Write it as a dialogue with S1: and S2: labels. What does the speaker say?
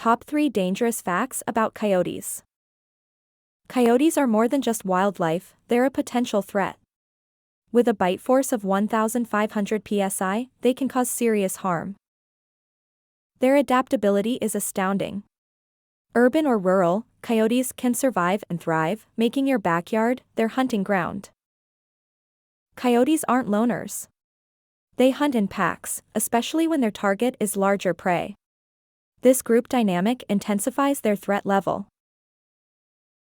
S1: Top 3 Dangerous Facts About Coyotes. Coyotes are more than just wildlife, they're a potential threat. With a bite force of 1,500 psi, they can cause serious harm. Their adaptability is astounding. Urban or rural, coyotes can survive and thrive, making your backyard their hunting ground. Coyotes aren't loners. They hunt in packs, especially when their target is larger prey. This group dynamic intensifies their threat level.